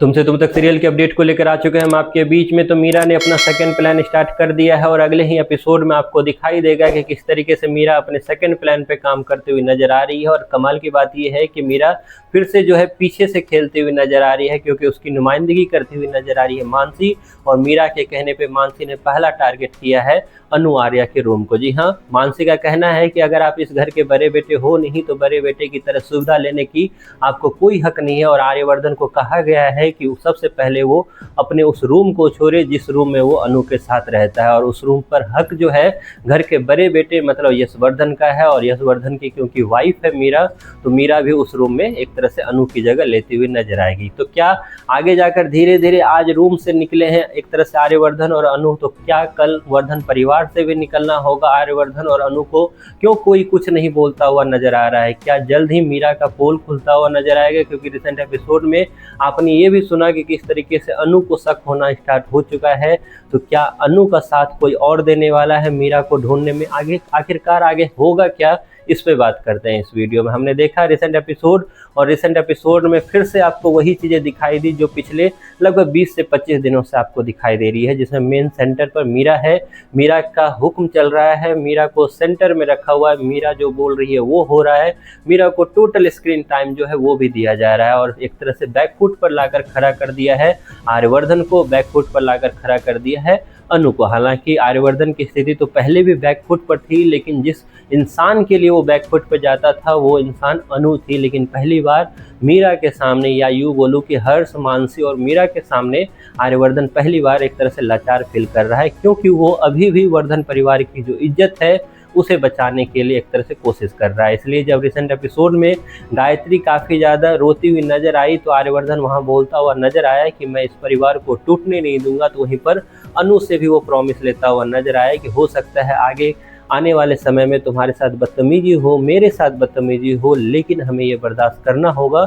तुमसे तुम तक सीरियल के अपडेट को लेकर आ चुके हैं हम आपके बीच में। तो मीरा ने अपना सेकंड प्लान स्टार्ट कर दिया है और अगले ही एपिसोड में आपको दिखाई देगा कि किस तरीके से मीरा अपने सेकंड प्लान पे काम करते हुए नजर आ रही है। और कमाल की बात यह है कि मीरा फिर से जो है पीछे से खेलते हुए नजर आ रही है, क्योंकि उसकी नुमाइंदगी करती हुई नजर आ रही है मानसी। और मीरा के कहने पे मानसी ने पहला टारगेट किया है अनु आर्या के रूम को। जी हाँ, मानसी का कहना है कि अगर आप इस घर के बड़े बेटे हो नहीं तो बड़े बेटे की तरह सुविधा लेने की आपको कोई हक नहीं है। और आर्यवर्धन को कहा गया है कि सबसे पहले वो अपने उस रूम को छोड़े जिस रूम में वो अनु के साथ रहता है, और उस रूम पर हक जो है घर के बड़े बेटे मतलब यशवर्धन का है। और यशवर्धन की क्योंकि वाइफ है मीरा, तो मीरा भी उस रूम में एक तरह से अनु की जगह लेती हुई नजर आएगी। तो क्या आगे जाकर धीरे धीरे आज रूम से निकले हैं एक तरह से आर्यवर्धन और अनु, तो क्या कल वर्धन परिवार से भी निकलना होगा आर्यवर्धन और अनु को? क्यों कोई कुछ नहीं बोलता हुआ नजर आ रहा है? क्या जल्द ही मीरा का पोल खुलता हुआ नजर आएगा? क्योंकि रिसेंट एपिसोड में आपने ये भी सुना कि किस तरीके से अनु को शक होना स्टार्ट हो चुका है। तो क्या अनु का साथ कोई और देने वाला है मीरा को ढूंढने में? आगे आखिरकार आगे होगा क्या, इस पे बात करते हैं इस वीडियो में। हमने देखा रिसेंट एपिसोड, और रिसेंट एपिसोड में फिर से आपको वही चीज़ें दिखाई दी जो पिछले लगभग 20 से 25 दिनों से आपको दिखाई दे रही है, जिसमें मेन सेंटर पर मीरा है। मीरा का हुक्म चल रहा है, मीरा को सेंटर में रखा हुआ है, मीरा जो बोल रही है वो हो रहा है। मीरा को टोटल स्क्रीन टाइम जो है वो भी दिया जा रहा है, और एक तरह से बैकफुट पर लाकर खड़ा कर दिया है आर्यवर्धन को, बैकफुट पर लाकर खड़ा कर दिया है अनु को। हालांकि आर्यवर्धन की स्थिति तो पहले भी बैकफुट पर थी, लेकिन जिस इंसान के लिए वो बैकफुट पर जाता था वो इंसान अनु थी। लेकिन पहली बार मीरा के सामने, या यूँ बोलूँ कि हर्ष, मानसी और मीरा के सामने आर्यवर्धन पहली बार एक तरह से लाचार फील कर रहा है, क्योंकि वो अभी भी वर्धन परिवार की जो इज्जत है उसे बचाने के लिए एक तरह से कोशिश कर रहा है। इसलिए जब रिसेंट एपिसोड में गायत्री काफ़ी ज़्यादा रोती हुई नजर आई तो आर्यवर्धन वहां बोलता हुआ नजर आया कि मैं इस परिवार को टूटने नहीं दूंगा। तो वहीं पर अनु से भी वो प्रॉमिस लेता हुआ नजर आया कि हो सकता है आगे आने वाले समय में तुम्हारे साथ बदतमीजी हो, मेरे साथ बदतमीजी हो, लेकिन हमें ये बर्दाश्त करना होगा,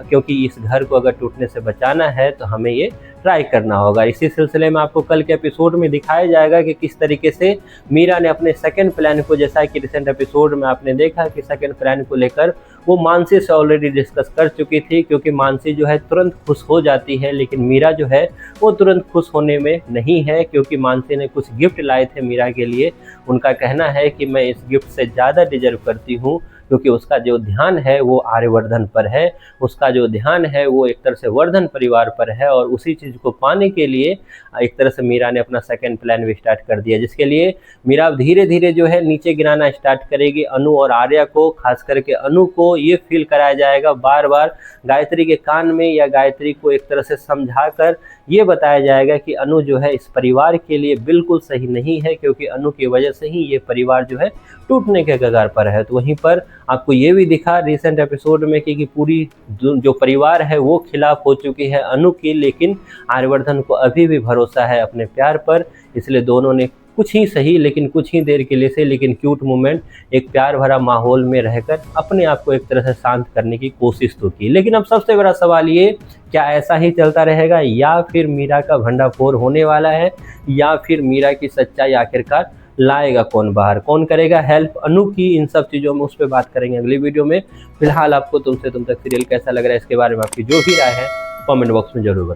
क्योंकि इस घर को अगर टूटने से बचाना है तो हमें ये ट्राई करना होगा। इसी सिलसिले में आपको कल के एपिसोड में दिखाया जाएगा कि किस तरीके से मीरा ने अपने सेकंड प्लान को, जैसा कि रिसेंट एपिसोड में आपने देखा कि सेकंड प्लान को लेकर वो मानसी से ऑलरेडी डिस्कस कर चुकी थी, क्योंकि मानसी जो है तुरंत खुश हो जाती है, लेकिन मीरा जो है वो तुरंत खुश होने में नहीं है, क्योंकि मानसी ने कुछ गिफ्ट लाए थे मीरा के लिए। उनका कहना है कि मैं इस गिफ्ट से ज़्यादा डिजर्व करती हूँ, क्योंकि उसका जो ध्यान है वो आर्यवर्धन पर है, उसका जो ध्यान है वो एक तरह से वर्धन परिवार पर है। और उसी चीज़ को पाने के लिए एक तरह से मीरा ने अपना सेकंड प्लान भी स्टार्ट कर दिया, जिसके लिए मीरा धीरे धीरे जो है नीचे गिराना स्टार्ट करेगी अनु और आर्या को। खास करके अनु को ये फील कराया जाएगा बार बार गायत्री के कान में, या गायत्री को एक तरह से समझाकर ये बताया जाएगा कि अनु जो है इस परिवार के लिए बिल्कुल सही नहीं है, क्योंकि अनु की वजह से ही ये परिवार जो है टूटने के कगार पर है। तो वहीं पर आपको ये भी दिखा रिसेंट एपिसोड में कि पूरी जो परिवार है वो खिलाफ हो चुकी है अनु की, लेकिन आर्यवर्धन को अभी भी भरोसा है अपने प्यार पर। इसलिए दोनों ने कुछ ही सही, लेकिन कुछ ही देर के लिए से, लेकिन क्यूट मोमेंट, एक प्यार भरा माहौल में रहकर अपने आप को एक तरह से शांत करने की कोशिश तो की। लेकिन अब सबसे बड़ा सवाल ये, क्या ऐसा ही चलता रहेगा, या फिर मीरा का भंडाफोड़ होने वाला है, या फिर मीरा की सच्चाई आखिरकार लाएगा कौन बाहर, कौन करेगा हेल्प अनु की? इन सब चीज़ों में उस पर बात करेंगे अगली वीडियो में। फिलहाल आपको तुमसे तुम तक सीरियल कैसा लग रहा है, इसके बारे में आपकी जो भी राय है कमेंट बॉक्स में जरूर बताएं।